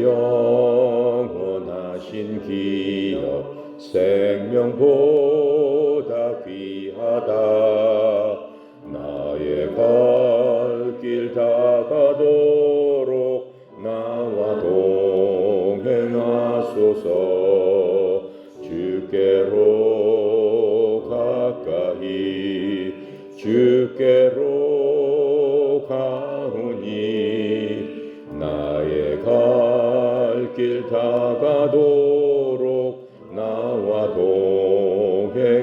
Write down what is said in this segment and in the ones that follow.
영원하신 기업 생명보다 귀하다. 나의 갈 길 다가도록 나와 동행하소서. 주께로 가까이 주께로 가오니 나의 갈 길 다가도록 나와 동행하소서.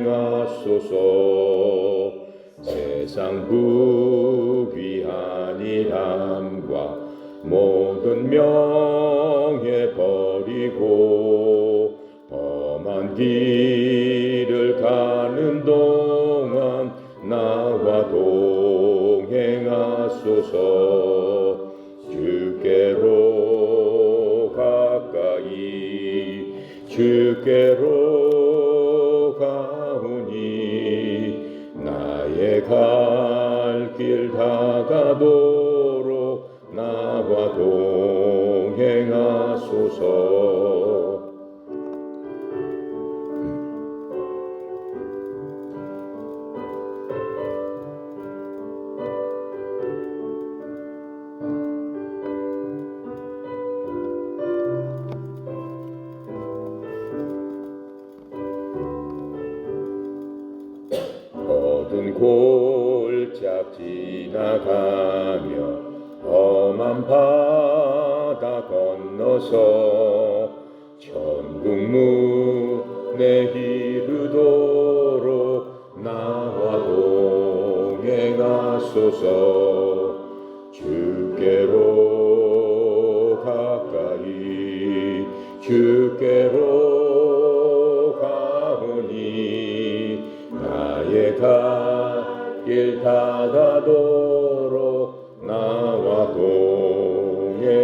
세상 부귀한 일함과 모든 명예 버리고 험한 길을 가는 동안 나와 동행하소서. 주께로 가까이 주께로 가오니 나의 갈 길 다가도록 나와 동행하소서. 어두운 골짝 지나가며 험한 바다 건너서 천국 문에 이르도록 나와 동행하소서. 주께로 가까이 주께로 가오니 나의 갈 길 다가도록 나와 동행하소서.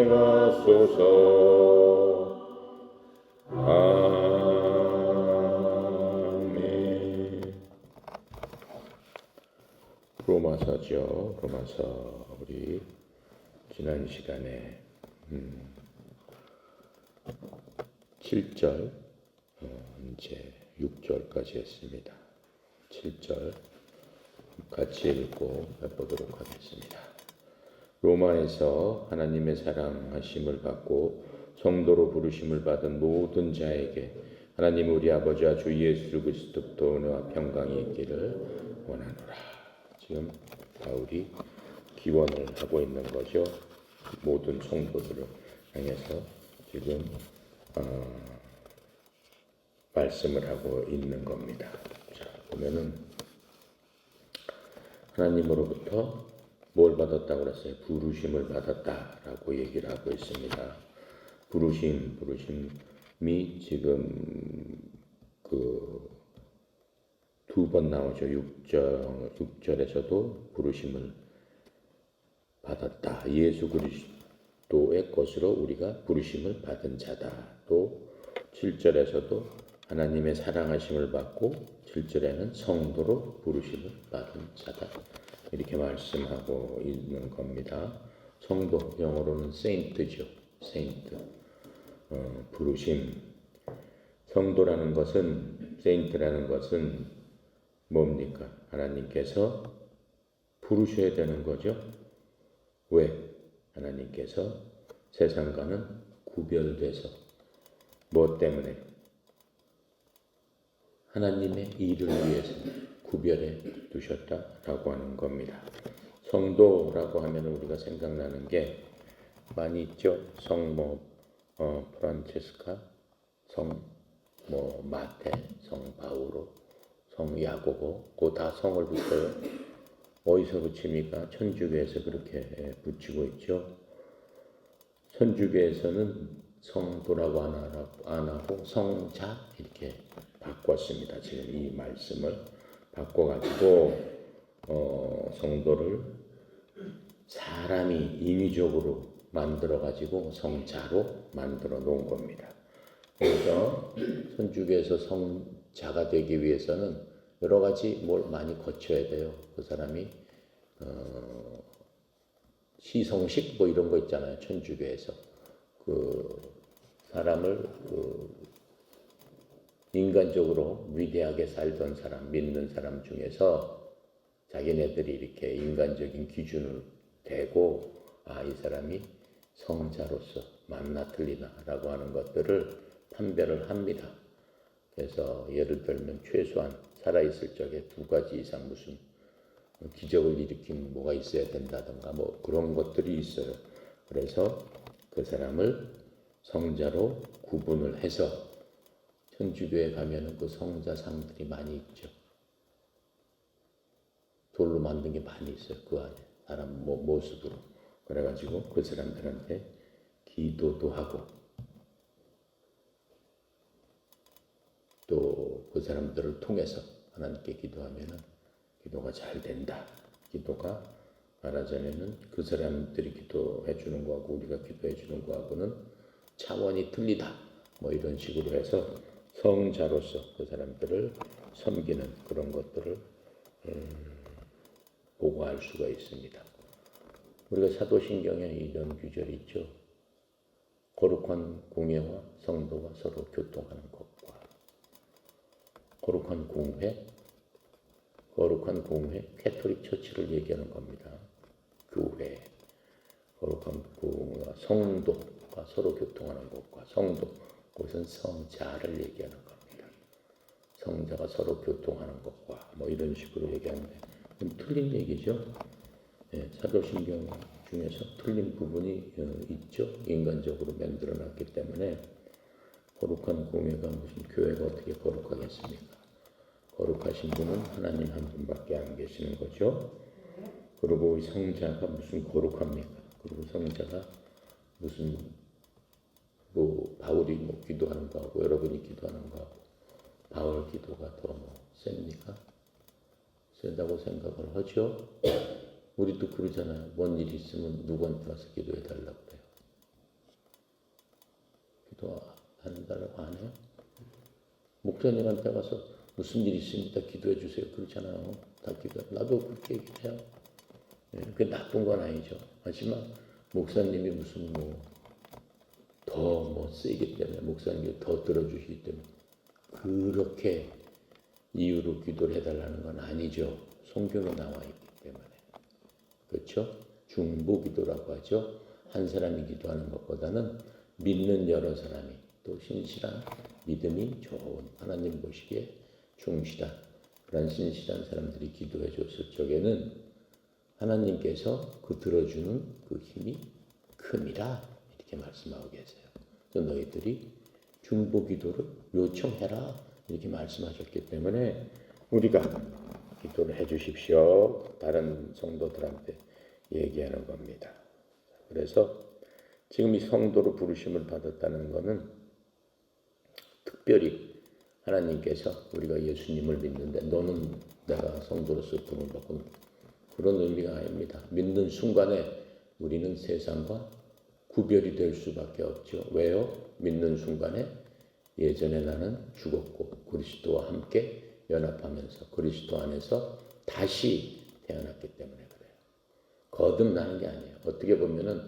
아멘. 로마서죠. 로마서 우리 지난 시간에 7절 이제 6절까지 했습니다. 7절 같이 읽고 해보도록 하겠습니다. 로마에서 하나님의 사랑하심을 받고 성도로 부르심을 받은 모든 자에게 하나님 우리 아버지와 주 예수 그리스도부터 은혜와 평강이 있기를 원하노라. 지금 바울이 기원을 하고 있는 거죠. 모든 성도들을 향해서 지금 말씀을 하고 있는 겁니다. 자, 보면은 하나님으로부터 뭘 받았다고 그랬어요? 부르심을 받았다라고 얘기를 하고 있습니다. 부르심이 지금 두 번 나오죠. 6절에서도 부르심을 받았다. 예수 그리스도의 것으로 우리가 부르심을 받은 자다. 또 7절에서도 하나님의 사랑하심을 받고 7절에는 성도로 부르심을 받은 자다. 이렇게 말씀하고 있는 겁니다. 성도, 영어로는 saint죠. saint. 부르심. 성도라는 것은, saint라는 것은 뭡니까? 하나님께서 부르셔야 되는 거죠. 왜? 하나님께서 세상과는 구별돼서 뭐 때문에? 하나님의 일을 위해서 구별해 두셨다라고 하는 겁니다. 성도라고 하면 우리가 생각나는 게 많이 있죠. 성 프란체스카, 성 마테, 성 바오로, 성 야고보, 그거 다 성을 붙여요. 어디서 붙입니까? 천주교에서 그렇게 붙이고 있죠. 천주교에서는 성도라고 안 하고 성자 이렇게 바꿨습니다. 지금 이 말씀을 바꿔가지고 성도를 사람이 인위적으로 만들어가지고 성자로 만들어 놓은 겁니다. 그래서 천주교에서 성자가 되기 위해서는 여러 가지 뭘 많이 거쳐야 돼요. 그 사람이 시성식 뭐 이런 거 있잖아요. 천주교에서 그 사람을 인간적으로 위대하게 살던 사람, 믿는 사람 중에서 자기네들이 이렇게 인간적인 기준을 대고 이 사람이 성자로서 맞나 틀리나라고 하는 것들을 판별을 합니다. 그래서 예를 들면 최소한 살아있을 적에 2가지 이상 무슨 기적을 일으킨 뭐가 있어야 된다든가 뭐 그런 것들이 있어요. 그래서 그 사람을 성자로 구분을 해서 천주교에 가면은 그 성자상들이 많이 있죠. 돌로 만든 게 많이 있어요. 그 안에 사람 모습으로. 그래가지고 그 사람들한테 기도도 하고 또 그 사람들을 통해서 하나님께 기도하면은 기도가 잘 된다. 기도가 말하자면은 그 사람들이 기도해 주는 거하고 우리가 기도해 주는 거하고는 차원이 틀리다. 뭐 이런 식으로 해서 성자로서 그 사람들을 섬기는 그런 것들을 보고할 수가 있습니다. 우리가 사도신경에 이런 규절이 있죠. 거룩한 공예와 성도가 서로 교통하는 것과 거룩한 공회, 캐톨릭 처치를 얘기하는 겁니다. 교회, 거룩한 공회와 성도가 서로 교통하는 것과 성도, 그것은 성자를 얘기하는 겁니다. 성자가 서로 교통하는 것과 뭐 이런 식으로 얘기하는데 좀 틀린 얘기죠. 사도신경 중에서 틀린 부분이 있죠. 인간적으로 만들어놨기 때문에 거룩한 공예가 무슨 교회가 어떻게 거룩하겠습니까? 거룩하신 분은 하나님 한 분밖에 안 계시는 거죠. 그리고 성자가 무슨 거룩합니까? 그리고 성자가 무슨 바울이 기도하는 거하고 여러분이 기도하는 거하고 바울 기도가 더 셉니까? 세다고 생각을 하죠. 우리도 그러잖아요. 뭔 일이 있으면 누구한테 가서 기도해 달라고 그래요. 기도한다고 안 해요? 목사님한테 가서 무슨 일이 있으니까 기도해 주세요. 그렇잖아요. 다 나도 그렇게 얘기해요. 그게 나쁜 건 아니죠. 하지만 목사님이 무슨 더 세기 때문에 목사님이 더 들어주시기 때문에 그렇게 이유로 기도를 해달라는 건 아니죠. 성경에 나와 있기 때문에. 그렇죠? 중보기도라고 하죠. 한 사람이 기도하는 것보다는 믿는 여러 사람이 또 신실한 믿음이 좋은 하나님 보시기에 충실한 그런 신실한 사람들이 기도해 줬을 적에는 하나님께서 그 들어주는 그 힘이 큼이라 이렇게 말씀하고 계세요. 너희들이 중보기도를 요청해라 이렇게 말씀하셨기 때문에 우리가 기도를 해 주십시오. 다른 성도들한테 얘기하는 겁니다. 그래서 지금 이 성도로 부르심을 받았다는 것은 특별히 하나님께서 우리가 예수님을 믿는데 너는 내가 성도로서 부름을 받고 그런 의미가 아닙니다. 믿는 순간에 우리는 세상과 구별이 될 수밖에 없죠. 왜요? 믿는 순간에 예전에 나는 죽었고 그리스도와 함께 연합하면서 그리스도 안에서 다시 태어났기 때문에 그래요. 거듭나는 게 아니에요. 어떻게 보면은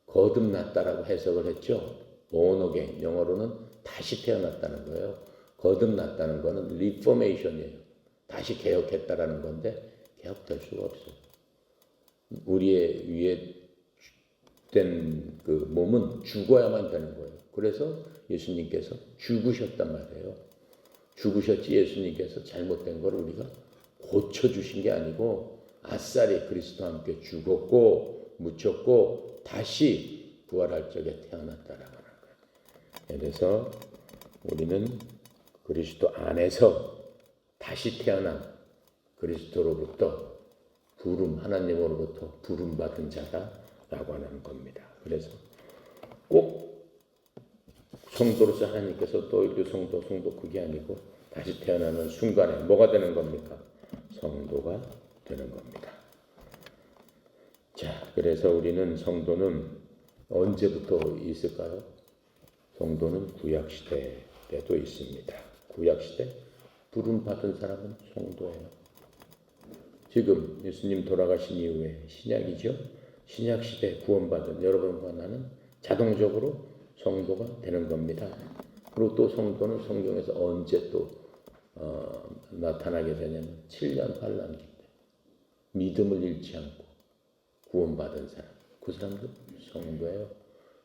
거듭났다라고 해석을 했죠. born again, 영어로는 다시 태어났다는 거예요. 거듭났다는 거는 리포메이션이에요. 다시 개혁했다라는 건데 개혁될 수가 없어요. 우리의 위에 된 그 몸은 죽어야만 되는 거예요. 그래서 예수님께서 죽으셨단 말이에요. 죽으셨지 예수님께서 잘못된 걸 우리가 고쳐주신 게 아니고 아싸리 그리스도와 함께 죽었고 묻혔고 다시 부활할 적에 태어났다라고 하는 거예요. 그래서 우리는 그리스도 안에서 다시 태어난 그리스도로부터 하나님으로부터 부름받은 자다라고 하는 겁니다. 그래서 꼭 성도로서 하나님께서 또 이렇게 성도 그게 아니고 다시 태어나는 순간에 뭐가 되는 겁니까? 성도가 되는 겁니다. 자, 그래서 우리는 성도는 언제부터 있을까요? 성도는 구약시대 때도 있습니다. 구약시대 부름받은 사람은 성도예요. 지금 예수님 돌아가신 이후에 신약이죠. 신약시대 구원받은 여러분과 나는 자동적으로 성도가 되는 겁니다. 그리고 또 성도는 성경에서 언제 또 나타나게 되냐면 7년 환난기 때 믿음을 잃지 않고 구원받은 사람, 그 사람도 성도예요.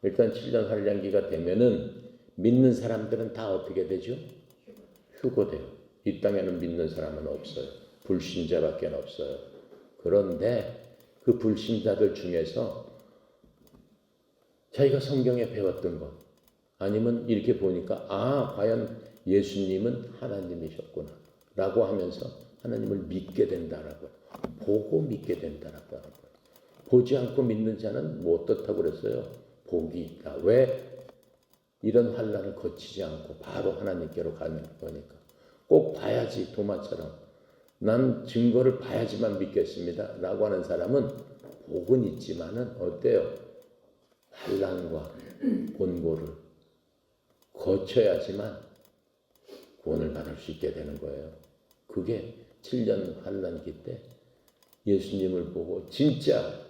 일단 7년 환난기가 되면은 믿는 사람들은 다 어떻게 되죠? 휴거돼요. 이 땅에는 믿는 사람은 없어요. 불신자밖에 없어요. 그런데 그 불신자들 중에서 자기가 성경에 배웠던 것 아니면 이렇게 보니까 과연 예수님은 하나님이셨구나 라고 하면서 하나님을 믿게 된다라고 보고 믿게 된다라고 하는 거예요. 보지 않고 믿는 자는 뭐 어떻다고 그랬어요? 복이 있다. 왜? 이런 환난을 거치지 않고 바로 하나님께로 가는 거니까. 꼭 봐야지. 도마처럼 난 증거를 봐야지만 믿겠습니다 라고 하는 사람은 복은 있지만은 어때요? 환난과 곤고를 거쳐야지만 구원을 받을 수 있게 되는 거예요. 그게 7년 환난기 때 예수님을 보고 진짜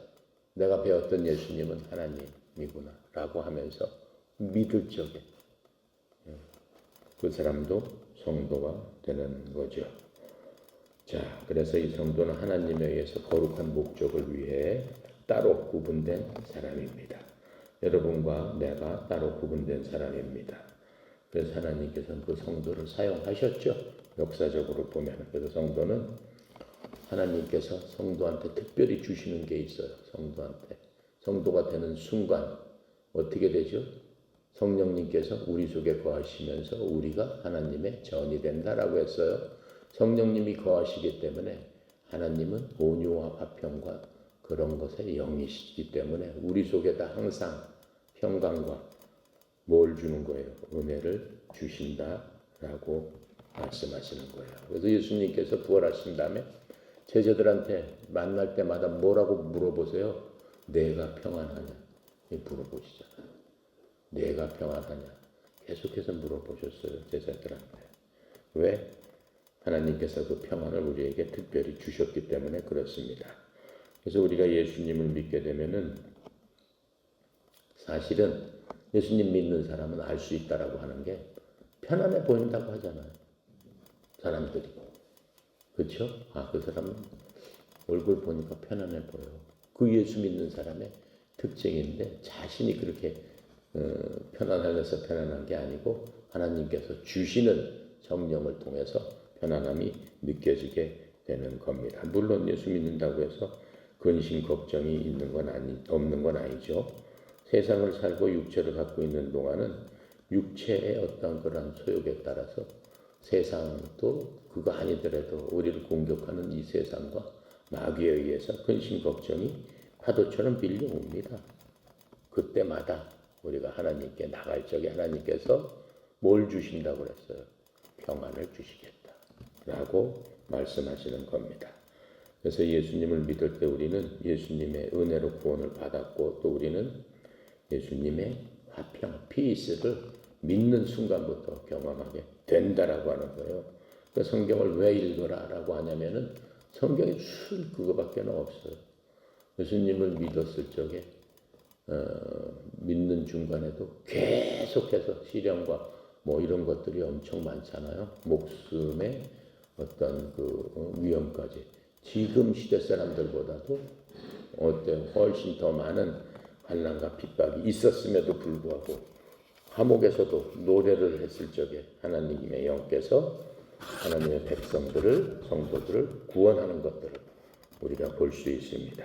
내가 배웠던 예수님은 하나님이구나 라고 하면서 믿을 적에 그 사람도 성도가 되는 거죠. 자, 그래서 이 성도는 하나님에 의해서 거룩한 목적을 위해 따로 구분된 사람입니다. 여러분과 내가 따로 구분된 사람입니다. 그래서 하나님께서는 그 성도를 사용하셨죠. 역사적으로 보면. 그래서 성도는 하나님께서 성도한테 특별히 주시는 게 있어요. 성도한테. 성도가 되는 순간 어떻게 되죠? 성령님께서 우리 속에 거하시면서 우리가 하나님의 전이 된다라고 했어요. 성령님이 거하시기 때문에 하나님은 온유와 화평과 그런 것에 영이시기 때문에 우리 속에다 항상 평강과 뭘 주는 거예요? 은혜를 주신다라고 말씀하시는 거예요. 그래서 예수님께서 부활하신 다음에 제자들한테 만날 때마다 뭐라고 물어보세요? 내가 평안하냐? 물어보시잖아요. 내가 평안하냐? 계속해서 물어보셨어요. 제자들한테. 왜? 하나님께서 그 평안을 우리에게 특별히 주셨기 때문에 그렇습니다. 그래서 우리가 예수님을 믿게 되면은 사실은 예수님 믿는 사람은 알 수 있다라고 하는 게 편안해 보인다고 하잖아요. 사람들이. 그렇죠? 그 사람은 얼굴 보니까 편안해 보여. 그 예수 믿는 사람의 특징인데 자신이 그렇게 편안하려서 편안한 게 아니고 하나님께서 주시는 성령을 통해서 편안함이 느껴지게 되는 겁니다. 물론 예수 믿는다고 해서 근심 걱정이 없는 건 아니죠. 세상을 살고 육체를 갖고 있는 동안은 육체의 어떤 그런 소욕에 따라서 세상도 그거 아니더라도 우리를 공격하는 이 세상과 마귀에 의해서 근심 걱정이 파도처럼 밀려옵니다. 그때마다 우리가 하나님께 나갈 적에 하나님께서 뭘 주신다고 그랬어요? 평안을 주시겠다라고 말씀하시는 겁니다. 그래서 예수님을 믿을 때 우리는 예수님의 은혜로 구원을 받았고 또 우리는 예수님의 화평, 피스를 믿는 순간부터 경험하게 된다라고 하는 거예요. 그 성경을 왜 읽어라라고 하냐면은 성경에 술 그거밖에 없어요. 예수님을 믿었을 적에 믿는 중간에도 계속해서 시련과 뭐 이런 것들이 엄청 많잖아요. 목숨의 어떤 그 위험까지. 지금 시대 사람들보다도 훨씬 더 많은 환난과 핍박이 있었음에도 불구하고 감옥에서도 노래를 했을 적에 하나님의 영께서 하나님의 백성들을 성도들을 구원하는 것들을 우리가 볼 수 있습니다.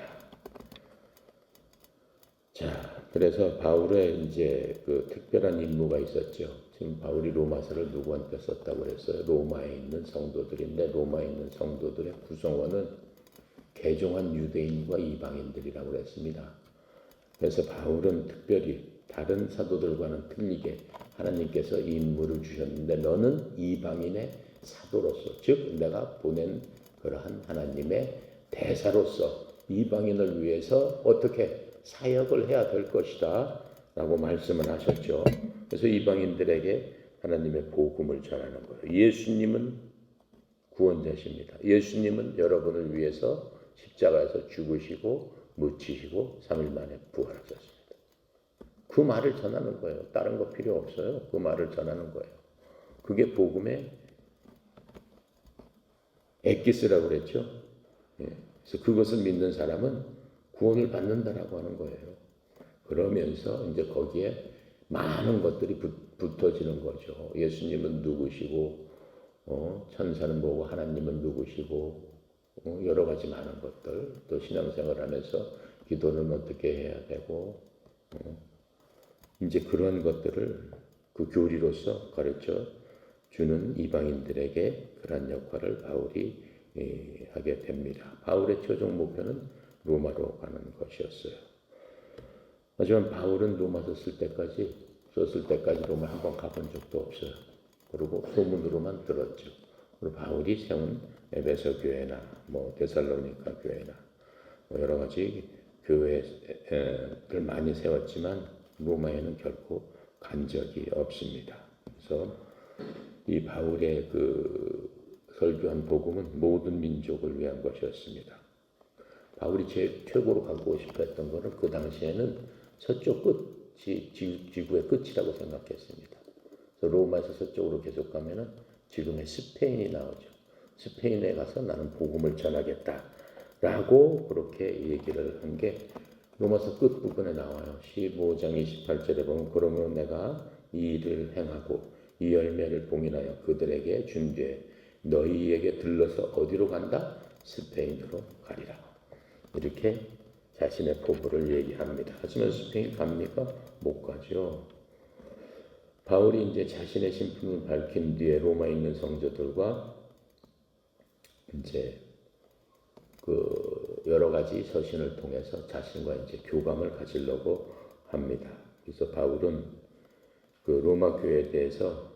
자, 그래서 바울의 이제 그 특별한 임무가 있었죠. 지금 바울이 로마서를 누구한테 썼다고 그랬어요? 로마에 있는 성도들인데 로마에 있는 성도들의 구성원은 개종한 유대인과 이방인들이라고 그랬습니다. 그래서 바울은 특별히 다른 사도들과는 틀리게 하나님께서 이 임무를 주셨는데 너는 이방인의 사도로서 즉 내가 보낸 그러한 하나님의 대사로서 이방인을 위해서 어떻게 사역을 해야 될 것이다 라고 말씀을 하셨죠. 그래서 이방인들에게 하나님의 복음을 전하는 거예요. 예수님은 구원자십니다. 예수님은 여러분을 위해서 십자가에서 죽으시고 묻히시고 3일 만에 부활하셨습니다. 그 말을 전하는 거예요. 다른 거 필요 없어요. 그 말을 전하는 거예요. 그게 복음의 엑기스라고 그랬죠. 예. 그래서 그것을 믿는 사람은 구원을 받는다라고 하는 거예요. 그러면서 이제 거기에 많은 것들이 붙어지는 거죠. 예수님은 누구시고, 천사는 뭐고, 하나님은 누구시고, 여러 가지 많은 것들, 또 신앙생활 하면서 기도는 어떻게 해야 되고, 이제 그런 것들을 그 교리로서 가르쳐 주는 이방인들에게 그런 역할을 바울이 하게 됩니다. 바울의 최종 목표는 로마로 가는 것이었어요. 하지만 바울은 로마서 썼을 때까지 로마 한번 가본 적도 없어요. 그리고 소문으로만 들었죠. 그리고 바울이 세운 에베소 교회나 데살로니가 교회나 여러 가지 교회를 많이 세웠지만 로마에는 결코 간 적이 없습니다. 그래서 이 바울의 그 설교한 복음은 모든 민족을 위한 것이었습니다. 바울이 최고로 갖고 싶어 했던 것은 그 당시에는 서쪽 끝이 지구의 끝이라고 생각했습니다. 그래서 로마에서 서쪽으로 계속 가면은 지금의 스페인이 나오죠. 스페인에 가서 나는 복음을 전하겠다라고 그렇게 얘기를 한 게 로마서 끝부분에 나와요. 15장 28절에 보면 그러므로 내가 이 일을 행하고 이 열매를 봉인하여 그들에게 준 뒤에 너희에게 들러서 어디로 간다? 스페인으로 가리라. 이렇게 자신의 포부를 얘기합니다. 하지만 스페인 갑니까? 못 가죠. 바울이 이제 자신의 신분을 밝힌 뒤에 로마에 있는 성도들과 이제 그 여러 가지 서신을 통해서 자신과 이제 교감을 가지려고 합니다. 그래서 바울은 그 로마 교회에 대해서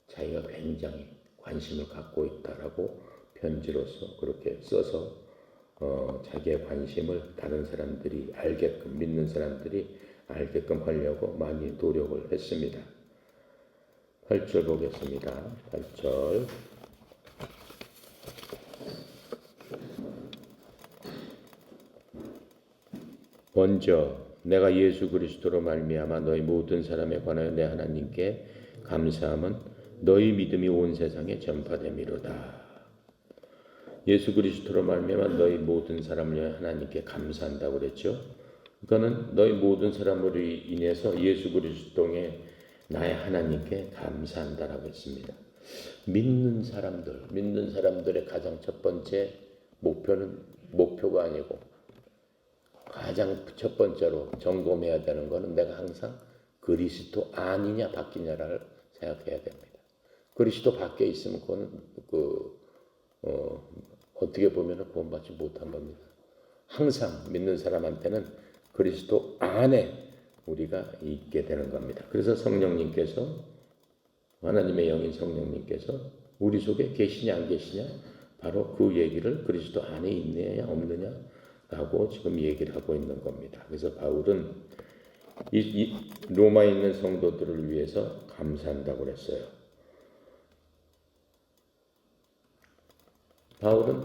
자기가 굉장히 관심을 갖고 있다라고 편지로서 그렇게 써서 자기의 관심을 다른 사람들이 알게끔, 믿는 사람들이 알게끔 하려고 많이 노력을 했습니다. 8절 보겠습니다. 8절. 먼저 내가 예수 그리스도로 말미암아 너희 모든 사람에 관하여 내 하나님께 감사함은 너희 믿음이 온 세상에 전파됨이로다. 예수 그리스도로 말미암아 너희 모든 사람을 위해 하나님께 감사한다고 그랬죠. 그러니까는 너희 모든 사람으로 인해서 예수 그리스도의 나의 하나님께 감사한다라고 했습니다. 믿는 사람들의 가장 첫 번째 목표가 아니고 가장 첫 번째로 점검해야 되는 것은 내가 항상 그리스도 아니냐 바뀌냐를 생각해야 됩니다. 그리스도 밖에 있으면 그거는 어떻게 보면 구원받지 못한 겁니다. 항상 믿는 사람한테는 그리스도 안에 우리가 있게 되는 겁니다. 그래서 성령님께서 하나님의 영인 성령님께서 우리 속에 계시냐 안 계시냐 바로 그 얘기를 그리스도 안에 있느냐 없느냐라고 지금 얘기를 하고 있는 겁니다. 그래서 바울은 이 로마에 있는 성도들을 위해서 감사한다고 그랬어요. 바울은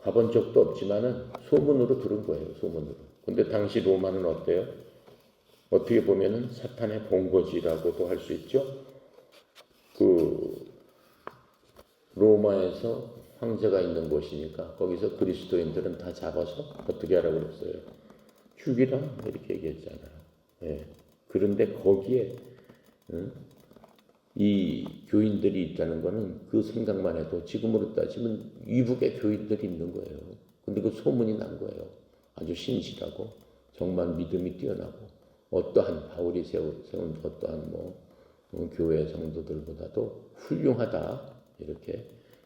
가본 적도 없지만은 소문으로 들은 거예요. 소문으로. 근데 당시 로마는 어때요? 어떻게 보면은 사탄의 본거지라고도 할 수 있죠. 그 로마에서 황제가 있는 곳이니까 거기서 그리스도인들은 다 잡아서 어떻게 하라고 그랬어요? 죽이라 이렇게 얘기했잖아요. 예. 그런데 거기에 이 교인들이 있다는 거는 그 생각만 해도 지금으로 따지면 이북의 교인들이 있는 거예요. 근데 그 소문이 난 거예요. 아주 신실하고 정말 믿음이 뛰어나고 어떠한 바울이 세운 어떠한 교회 성도들보다도 훌륭하다 이렇게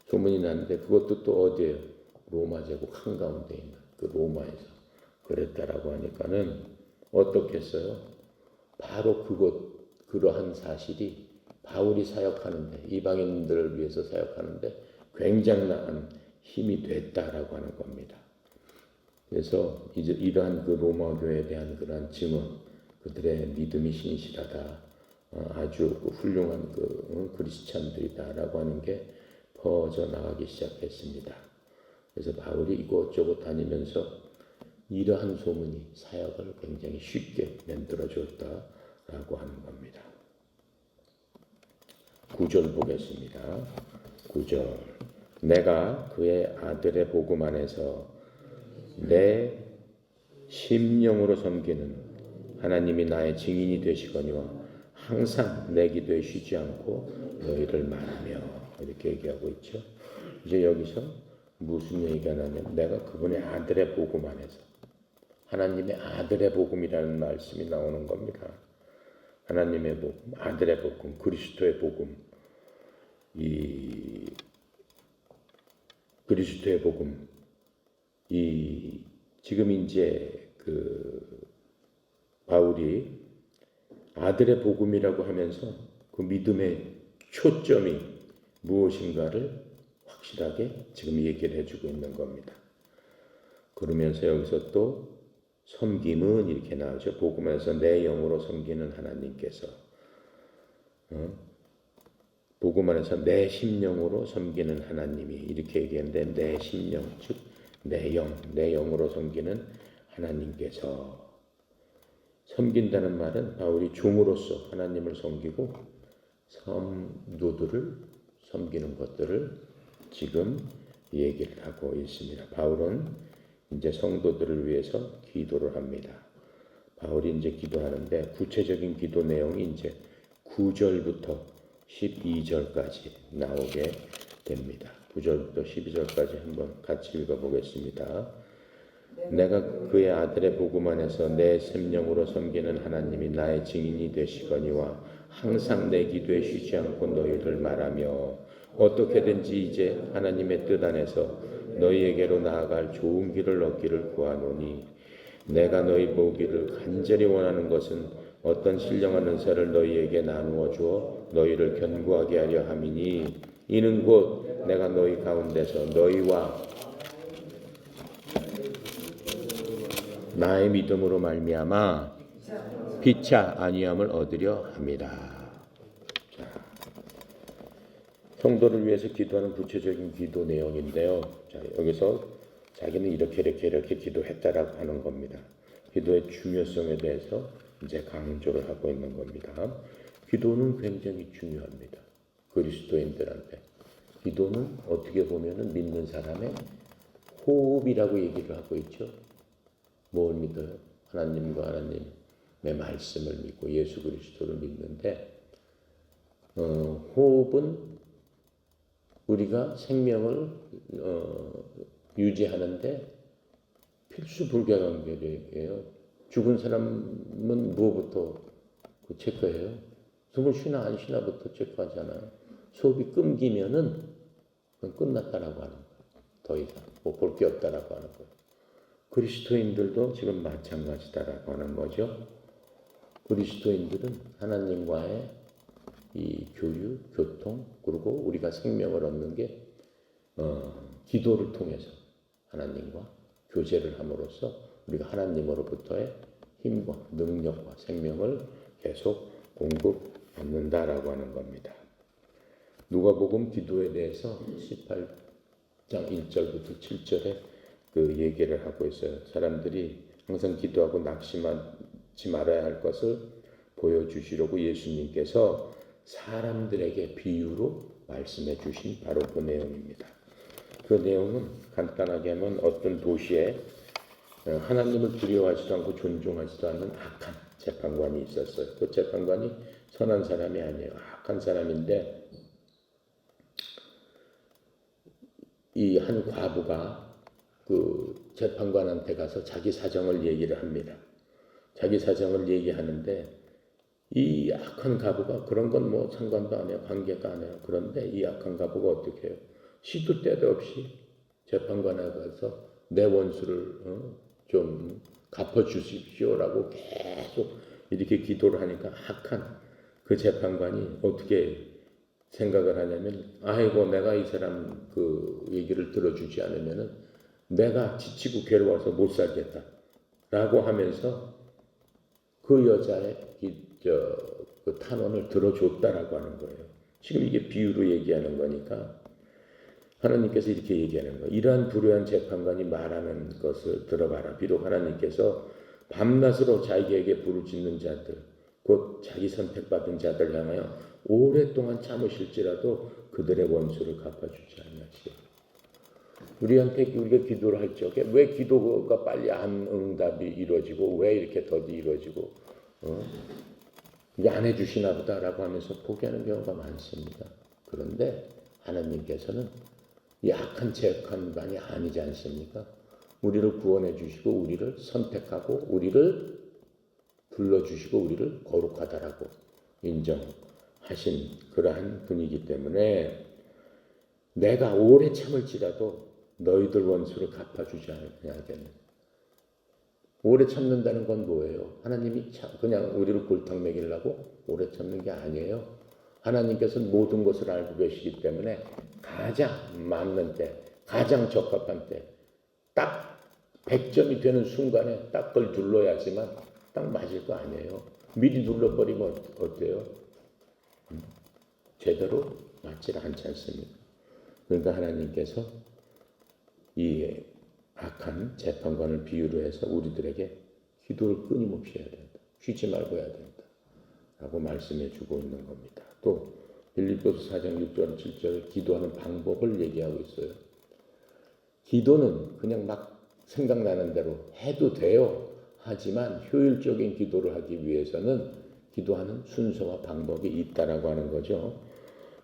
소문이 났는데 그것도 또 어디에요? 로마 제국 한가운데 있는 그 로마에서 그랬다라고 하니까는 어떻겠어요? 바로 그러한 사실이 바울이 사역하는데 이방인들을 위해서 사역하는데 굉장한 힘이 됐다라고 하는 겁니다. 그래서 이제 이러한 그 로마 교회에 대한 그러한 증언, 그들의 믿음이 신실하다, 아주 훌륭한 그리스찬들이다라고 하는 게 퍼져 나가기 시작했습니다. 그래서 바울이 이곳저곳 다니면서 이러한 소문이 사역을 굉장히 쉽게 만들어줬다라고 하는 겁니다. 9절 보겠습니다. 9절. 내가 그의 아들의 복음 안에서 내 심령으로 섬기는 하나님이 나의 증인이 되시거니와 항상 내 기도에 쉬지 않고 너희를 말하며 이렇게 얘기하고 있죠. 이제 여기서 무슨 얘기가 나냐면 내가 그분의 아들의 복음 안에서 하나님의 아들의 복음이라는 말씀이 나오는 겁니다. 하나님의 복음, 아들의 복음, 그리스도의 복음, 이 그리스도의 복음, 이 지금 이제 그 바울이 아들의 복음이라고 하면서 그 믿음의 초점이 무엇인가를 확실하게 지금 얘기를 해주고 있는 겁니다. 그러면서 여기서 또 섬김은 이렇게 나오죠. 복음에서 내 영으로 섬기는 하나님께서 복음 안에서 내 심령으로 섬기는 하나님이 이렇게 얘기했는데 내 심령 즉 내 영으로 섬기는 하나님께서 섬긴다는 말은 바울이 종으로서 하나님을 섬기고 성도들을 섬기는 것들을 지금 얘기를 하고 있습니다. 바울은 이제 성도들을 위해서 기도를 합니다. 바울이 이제 기도하는데 구체적인 기도 내용이 이제 9절부터 12절까지 나오게 됩니다. 9절부터 12절까지 한번 같이 읽어보겠습니다. 내가 그의 아들의 복음 안에서 내 심령으로 섬기는 하나님이 나의 증인이 되시거니와 항상 내 기도에 쉬지 않고 너희를 말하며 어떻게든지 이제 하나님의 뜻 안에서 너희에게로 나아갈 좋은 길을 얻기를 구하노니 내가 너희 보기를 간절히 원하는 것은 어떤 신령한 은사를 너희에게 나누어 주어 너희를 견고하게 하려 함이니 이는 곧 내가 너희 가운데서 너희와 나의 믿음으로 말미암아 피차 아니함을 얻으려 함이라. 자, 성도를 위해서 기도하는 구체적인 기도 내용인데요. 자, 여기서 자기는 이렇게 기도했다라고 하는 겁니다. 기도의 중요성에 대해서 이제 강조를 하고 있는 겁니다. 기도는 굉장히 중요합니다. 그리스도인들한테. 기도는 어떻게 보면은 믿는 사람의 호흡이라고 얘기를 하고 있죠. 뭘 믿어요? 하나님과 하나님의 말씀을 믿고 예수 그리스도를 믿는데 호흡은 우리가 생명을 유지하는데 필수 불가결이에요. 죽은 사람은 무엇부터 체크해요? 숨을 쉬나 안 쉬나부터 체크하잖아요. 호흡이 끊기면은 그건 끝났다라고 하는 거예요. 더 이상 뭐 볼 게 없다라고 하는 거예요. 그리스도인들도 지금 마찬가지다라고 하는 거죠. 그리스도인들은 하나님과의 이 교류, 교통, 그리고 우리가 생명을 얻는 게 기도를 통해서 하나님과 교제를 함으로써 우리가 하나님으로부터의 힘과 능력과 생명을 계속 공급받는다라고 하는 겁니다. 누가복음 기도에 대해서 18장 1절부터 7절에 그 얘기를 하고 있어요. 사람들이 항상 기도하고 낙심하지 말아야 할 것을 보여주시려고 예수님께서 사람들에게 비유로 말씀해 주신 바로 그 내용입니다. 그 내용은 간단하게 하면 어떤 도시에 하나님을 두려워하지도 않고 존중하지도 않는 악한 재판관이 있었어요. 그 재판관이 선한 사람이 아니에요. 악한 사람인데 이 한 과부가 그 재판관한테 가서 자기 사정을 얘기를 합니다. 자기 사정을 얘기하는데 이 악한 과부가 그런 건 뭐 상관도 안 해요. 관계가 안 해요. 그런데 이 악한 과부가 어떻게 해요? 시도 때도 없이 재판관에 가서 내 원수를 좀 갚아주십시오라고 계속 이렇게 기도를 하니까 악한 그 재판관이 어떻게 생각을 하냐면 아이고 내가 이 사람 그 얘기를 들어주지 않으면은 내가 지치고 괴로워서 못 살겠다 라고 하면서 그 여자의 그 탄원을 들어줬다라고 하는 거예요. 지금 이게 비유로 얘기하는 거니까 하나님께서 이렇게 얘기하는 거예요. 이러한 불의한 재판관이 말하는 것을 들어봐라. 비록 하나님께서 밤낮으로 자기에게 불을 짓는 자들, 곧 자기 선택받은 자들 향하여 오랫동안 참으실지라도 그들의 원수를 갚아주지 아니하시오. 우리한테 우리가 기도를 할 적에 왜 기도가 빨리 안 응답이 이루어지고 왜 이렇게 더디 이루어지고 이게 안 해주시나 보다라고 하면서 포기하는 경우가 많습니다. 그런데 하나님께서는 약한 재판관이 아니지 않습니까? 우리를 구원해 주시고 우리를 선택하고 우리를 불러주시고 우리를 거룩하다라고 인정하신 그러한 분이기 때문에 내가 오래 참을지라도 너희들 원수를 갚아주지 않겠느냐. 오래 참는다는 건 뭐예요? 하나님이 그냥 우리를 골탕 먹이려고 오래 참는 게 아니에요. 하나님께서는 모든 것을 알고 계시기 때문에 가장 맞는 때, 가장 적합한 때, 딱 100점이 되는 순간에 딱 그걸 눌러야지만 딱 맞을 거 아니에요. 미리 눌러버리면 어때요? 제대로 맞질 않지 않습니까? 그러니까 하나님께서 이 악한 재판관을 비유로 해서 우리들에게 기도를 끊임없이 해야 된다. 쉬지 말고 해야 된다. 라고 말씀해 주고 있는 겁니다. 또 빌립보서 4장 6절 7절 기도하는 방법을 얘기하고 있어요. 기도는 그냥 막 생각나는 대로 해도 돼요. 하지만 효율적인 기도를 하기 위해서는 기도하는 순서와 방법이 있다라고 하는 거죠.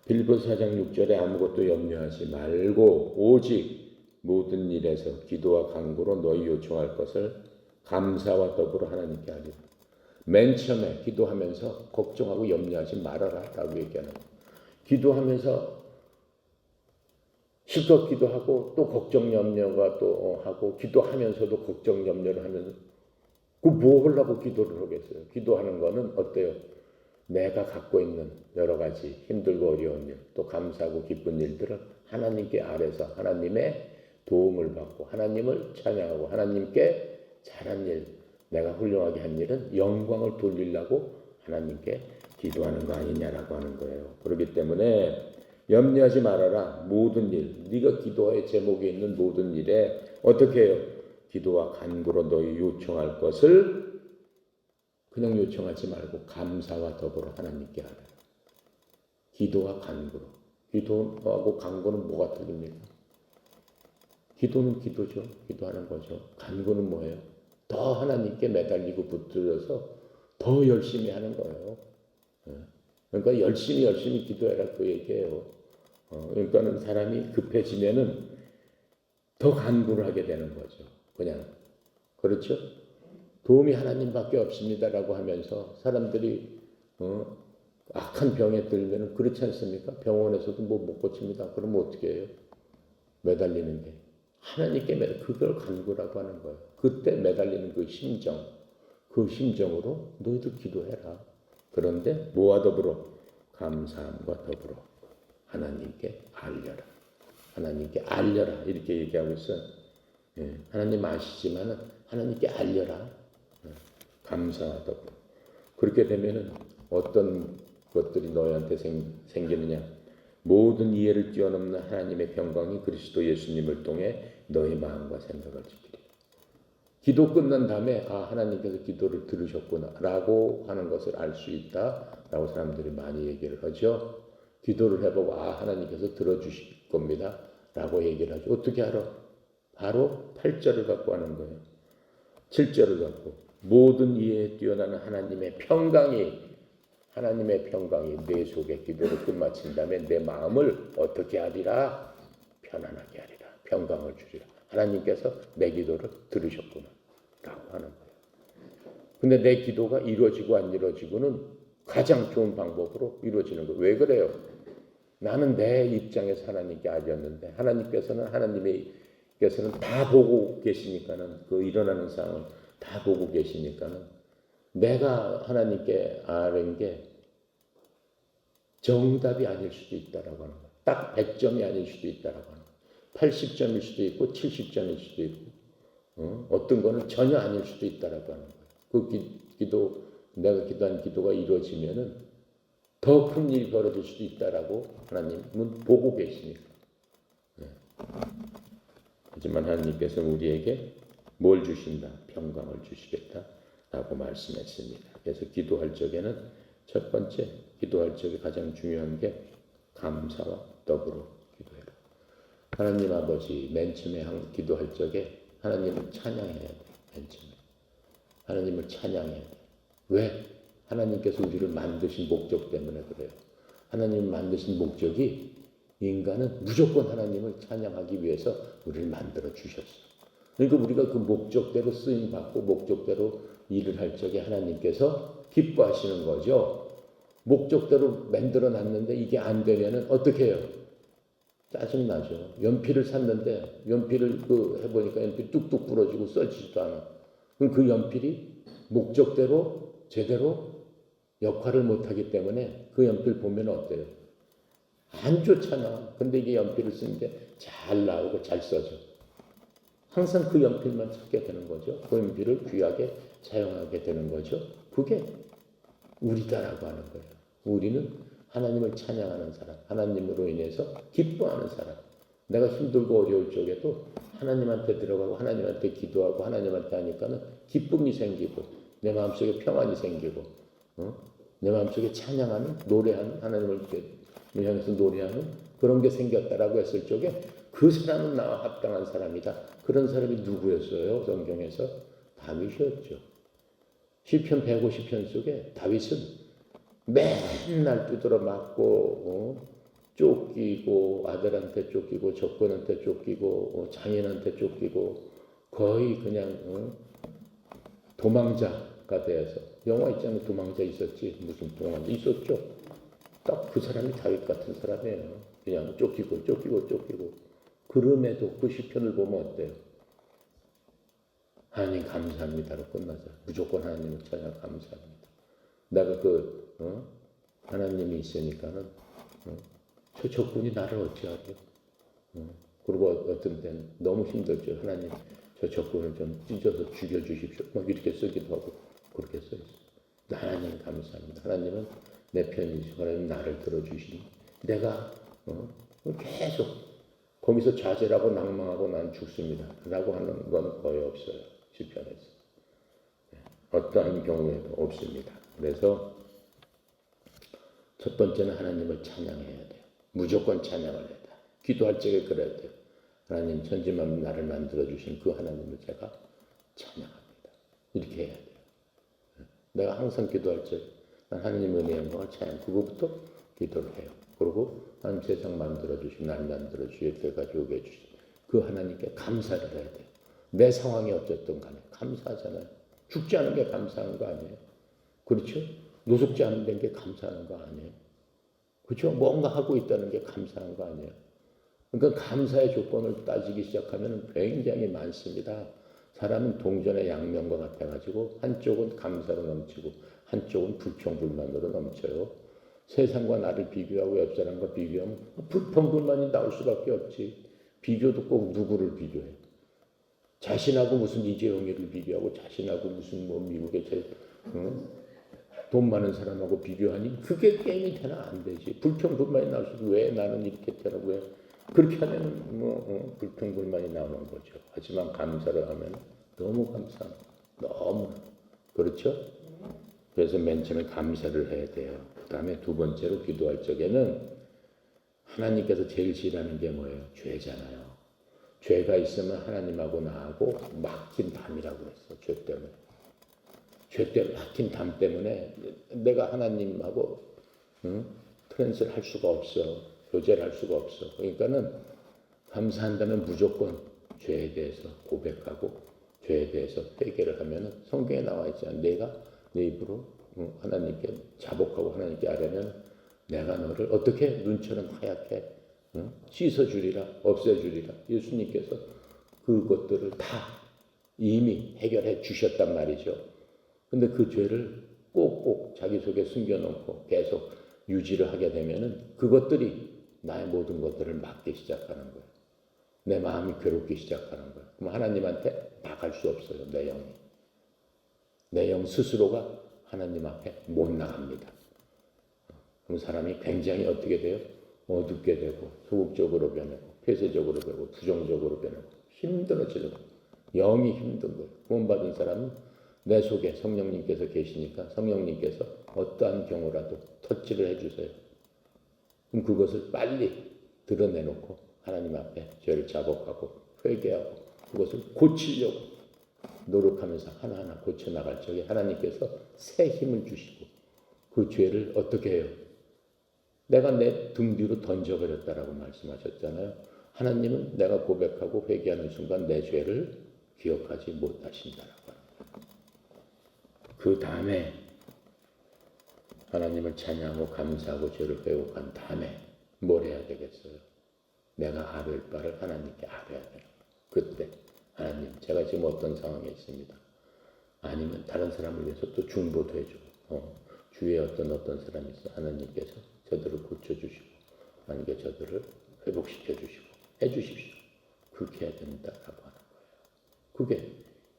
빌립보서 4장 6절에 아무것도 염려하지 말고 오직 모든 일에서 기도와 간구로 너희 요청할 것을 감사와 더불어 하나님께 하리라. 맨 처음에 기도하면서 걱정하고 염려하지 말아라 라고 얘기하는 거예요. 기도하면서 실컷 기도하고 또 걱정 염려가 또 하고 기도하면서도 걱정 염려를 하면서 그 뭐 하려고 기도를 하겠어요. 기도하는 거는 어때요? 내가 갖고 있는 여러 가지 힘들고 어려운 일, 또 감사하고 기쁜 일들을 하나님께 아뢰서 하나님의 도움을 받고 하나님을 찬양하고 하나님께 잘한 일, 내가 훌륭하게 한 일은 영광을 돌리려고 하나님께 기도하는 거 아니냐라고 하는 거예요. 그렇기 때문에 염려하지 말아라. 모든 일, 네가 기도의 제목에 있는 모든 일에 어떻게 해요? 기도와 간구로 너희 요청할 것을 그냥 요청하지 말고 감사와 더불어 하나님께 하라. 기도와 간구로. 기도하고 간구는 뭐가 틀립니까? 기도는 기도죠. 기도하는 거죠. 간구는 뭐예요? 더 하나님께 매달리고 붙들어서 더 열심히 하는 거예요. 그러니까 열심히 기도해라 그 얘기예요. 그러니까는 사람이 급해지면은 더 간구를 하게 되는 거죠. 그냥 그렇죠? 도움이 하나님밖에 없습니다라고 하면서 사람들이 악한 병에 들면은 그렇지 않습니까? 병원에서도 뭐 못 고칩니다. 그러면 어떻게 해요? 매달리는 게 하나님께 그걸 간구라고 하는 거예요. 그때 매달리는 그 심정, 그 심정으로 너희들 기도해라. 그런데 뭐와 더불어? 감사함과 더불어 하나님께 알려라. 하나님께 알려라. 이렇게 얘기하고 있어요. 하나님 아시지만은 하나님께 알려라. 감사와 더불어. 그렇게 되면은 어떤 것들이 너희한테 생기느냐? 모든 이해를 뛰어넘는 하나님의 평강이 그리스도 예수님을 통해 너희 마음과 생각을 지키리. 기도 끝난 다음에 하나님께서 기도를 들으셨구나 라고 하는 것을 알 수 있다 라고 사람들이 많이 얘기를 하죠. 기도를 해보고 하나님께서 들어주실 겁니다 라고 얘기를 하죠. 어떻게 알아? 바로 8절을 갖고 하는 거예요. 7절을 갖고 모든 이해에 뛰어나는 하나님의 평강이 내 속에 기도를 끝마친 다음에 내 마음을 어떻게 하리라? 편안하게 하리라. 평강을 주리라. 하나님께서 내 기도를 들으셨구나 라고 하는 거예요. 근데 내 기도가 이루어지고 안 이루어지고는 가장 좋은 방법으로 이루어지는 거예요. 왜 그래요? 나는 내 입장에서 하나님께 알렸는데 하나님께서는 다 보고 계시니까는 그 일어나는 상황을 다 보고 계시니까는 내가 하나님께 아는 게 정답이 아닐 수도 있다라고 하는 거예요. 딱 100점이 아닐 수도 있다라고 하는 거예요. 80점일 수도 있고 70점일 수도 있고 어떤 거는 전혀 아닐 수도 있다라고 하는 거예요. 그 내가 기도한 기도가 이루어지면은 더 큰 일이 벌어질 수도 있다라고 하나님은 보고 계시니까. 하지만 하나님께서 우리에게 뭘 주신다? 평강을 주시겠다라고 말씀했습니다. 그래서 기도할 적에는 첫 번째 기도할 적에 가장 중요한 게 감사와 더불어 기도해라. 하나님 아버지 맨 처음에 기도할 적에 하나님을 찬양해야 돼. 맨 처음에 하나님을 찬양해야 돼. 왜? 하나님께서 우리를 만드신 목적 때문에 그래요. 하나님을 만드신 목적이 인간은 무조건 하나님을 찬양하기 위해서 우리를 만들어 주셨어. 그러니까 우리가 그 목적대로 쓰임 받고 목적대로 일을 할 적에 하나님께서 기뻐하시는 거죠. 목적대로 만들어 놨는데 이게 안 되면은 어떻게 해요? 짜증 나죠. 연필을 샀는데 연필을 해보니까 연필 뚝뚝 부러지고 써지지도 않아. 그럼 그 연필이 목적대로 제대로 역할을 못하기 때문에 그 연필 보면 어때요? 안 좋잖아. 근데 이게 연필을 쓰는데 잘 나오고 잘 써져. 항상 그 연필만 찾게 되는 거죠. 그 연필을 귀하게 사용하게 되는 거죠. 그게 우리다라고 하는 거예요. 우리는 하나님을 찬양하는 사람, 하나님으로 인해서 기뻐하는 사람. 내가 힘들고 어려울 적에도 하나님한테 들어가고 하나님한테 기도하고 하나님한테 하니까는 기쁨이 생기고 내 마음속에 평안이 생기고 내 마음속에 찬양하는 노래하는 하나님을 향해서 노래하는 그런 게 생겼다라고 했을 적에 그 사람은 나와 합당한 사람이다. 그런 사람이 누구였어요? 성경에서 다윗이었죠. 시편 150편 속에 다윗은 맨날 두드러 맞고 쫓기고 아들한테 쫓기고 적군한테 쫓기고 장인한테 쫓기고 거의 그냥 도망자가 되어서 영화 있잖아요. 도망자 있었지. 무슨 도망자 있었죠. 딱 그 사람이 다윗 같은 사람이에요. 그냥 쫓기고 그럼에도 그 시편을 보면 어때요? 하나님 감사합니다로 끝나자. 무조건 하나님을 찬양 감사합니다. 내가 하나님이 있으니까는 저 적군이 나를 어찌하죠? 그리고 어떤 때는 너무 힘들죠. 하나님 저 적군을 좀 찢어서 죽여주십시오. 막 이렇게 쓰기도 하고 그렇게 써 있어요. 하나님 감사합니다. 하나님은 내 편이시고 하나님 나를 들어주시니 내가 계속 거기서 좌절하고 낭망하고 난 죽습니다. 라고 하는 건 거의 없어요. 시편에서. 어떠한 경우에도 없습니다. 그래서 첫 번째는 하나님을 찬양해야 돼요. 무조건 찬양을 해야 돼요. 기도할 적에 그래야 돼요. 하나님 천지만 나를 만들어주신 그 하나님을 제가 찬양합니다. 이렇게 해야 돼요. 내가 항상 기도할 적에 하나님 은혜의 영광을 찬양. 그거부터 기도를 해요. 그리고 하나님 세상 만들어주신 날 만들어주실 때까지 오게 해주신 그 하나님께 감사를 해야 돼요. 내 상황이 어쨌든 간에 감사하잖아요. 죽지 않은 게 감사한 거 아니에요? 그렇죠? 노숙지 않은 게 감사한 거 아니에요? 그렇죠? 뭔가 하고 있다는 게 감사한 거 아니에요? 그러니까 감사의 조건을 따지기 시작하면 굉장히 많습니다. 사람은 동전의 양면과 같아가지고 한쪽은 감사로 넘치고 한쪽은 불평불만으로 넘쳐요. 세상과 나를 비교하고 옆 사람과 비교하면 불평불만이 나올 수밖에 없지. 비교도 꼭 누구를 비교해? 자신하고 무슨 이재용이를 비교하고 자신하고 무슨 미국의 돈 많은 사람하고 비교하니 그게 게임이 되나 안 되지. 불평불만이 나올 수도 왜 나는 이렇게 되나 왜 그렇게 하면 불평불만이 나오는 거죠. 하지만 감사를 하면 너무 감사, 너무 그렇죠. 그래서 맨 처음에 감사를 해야 돼요. 그 다음에 두 번째로 기도할 적에는 하나님께서 제일 싫어하는 게 뭐예요? 죄잖아요. 죄가 있으면 하나님하고 나하고 막힌 담이라고 했어. 죄 때문에. 죄 때문에 막힌 담 때문에 내가 하나님하고 트랜스를 할 수가 없어. 교제를 할 수가 없어. 그러니까는 감사한다면 무조건 죄에 대해서 고백하고 죄에 대해서 회개를 하면은 성경에 나와 있잖아. 내가 내 입으로 하나님께 자복하고 하나님께 아뢰면 내가 너를 어떻게 눈처럼 하얗게 씻어주리라 없애주리라. 예수님께서 그것들을 다 이미 해결해 주셨단 말이죠. 근데 그 죄를 꼭꼭 자기 속에 숨겨놓고 계속 유지를 하게 되면은 그것들이 나의 모든 것들을 막기 시작하는 거예요. 내 마음이 괴롭기 시작하는 거예요. 그럼 하나님한테 나갈 수 없어요. 내 영이. 내 영 스스로가 하나님 앞에 못 나갑니다. 그럼 사람이 굉장히 어떻게 돼요? 어둡게 되고 소극적으로 변하고 폐쇄적으로 되고 부정적으로 변하고 힘들어지는 거예요. 영이 힘든 거예요. 구원받은 사람은 내 속에 성령님께서 계시니까 성령님께서 어떠한 경우라도 터치를 해주세요. 그럼 그것을 빨리 드러내놓고 하나님 앞에 죄를 자복하고 회개하고 그것을 고치려고 노력하면서 하나하나 고쳐나갈 적에 하나님께서 새 힘을 주시고 그 죄를 어떻게 해요? 내가 내 등 뒤로 던져버렸다라고 말씀하셨잖아요. 하나님은 내가 고백하고 회개하는 순간 내 죄를 기억하지 못하신다라고 합니다. 그 다음에 하나님을 찬양하고 감사하고 죄를 회복한 다음에 뭘 해야 되겠어요? 내가 아뢰 바를 하나님께 아뢰야 돼요. 그때 하나님 제가 지금 어떤 상황에 있습니다. 아니면 다른 사람을 위해서 또 중보도 해주고 주위에 어떤 사람이 있어 하나님께서 저들을 고쳐주시고 하나님께 저들을 회복시켜 주시고 해주십시오. 그렇게 해야 된다라고 하는 거예요. 그게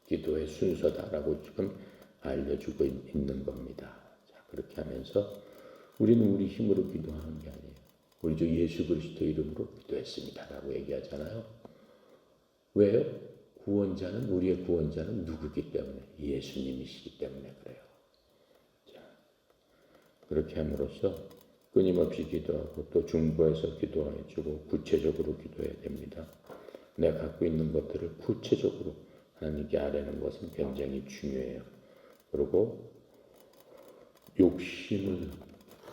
기도의 순서다라고 지금 알려주고 있는 겁니다. 자, 그렇게 하면서 우리는 우리 힘으로 기도하는 게 아니에요. 우리 주 예수 그리스도 이름으로 기도했습니다라고 얘기하잖아요. 왜요? 구원자는 우리의 구원자는 누구기 때문에 예수님이시기 때문에 그래요. 자, 그렇게 함으로써 끊임없이 기도하고 또 중보해서 기도해주고 구체적으로 기도해야 됩니다. 내가 갖고 있는 것들을 구체적으로 하나님께 아뢰는 것은 굉장히 중요해요. 그리고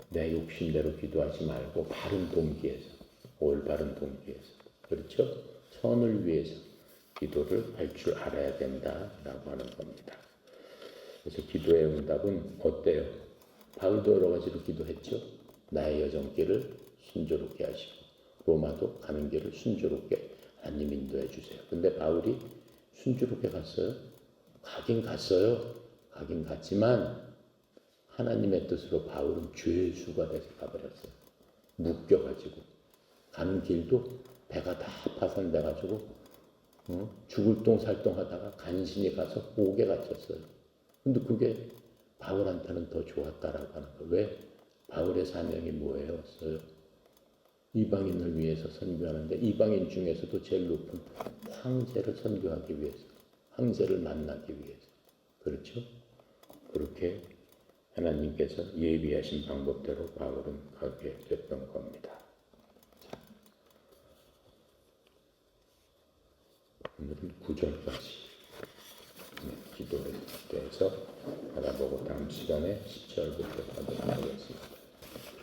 내 욕심대로 기도하지 말고 바른 동기에서, 올바른 동기에서, 그렇죠? 선을 위해서 기도를 할 줄 알아야 된다라고 하는 겁니다. 그래서 기도의 응답은 어때요? 바울도 여러 가지로 기도했죠. 나의 여정길을 순조롭게 하시고 로마도 가는 길을 순조롭게 하나님 인도해 주세요. 근데 바울이 순조롭게 갔어요? 가긴 갔지만 하나님의 뜻으로 바울은 죄수가 돼서 가버렸어요. 묶여가지고 가는 길도 배가 다 파손돼가지고 죽을 똥 살똥 하다가 간신히 가서 옥에 갇혔어요. 근데 그게 바울한테는 더 좋았다라고 하는 거예요. 왜? 바울의 사명이 뭐였어요? 이방인을 위해서 선교하는데 이방인 중에서도 제일 높은 황제를 선교하기 위해서, 황제를 만나기 위해서. 그렇죠? 그렇게 하나님께서 예비하신 방법대로 바울은 가게 됐던 겁니다. 자, 오늘은 9절까지 기도에 대해서 알아보고 다음 시간에 10절부터 하도록 하겠습니다.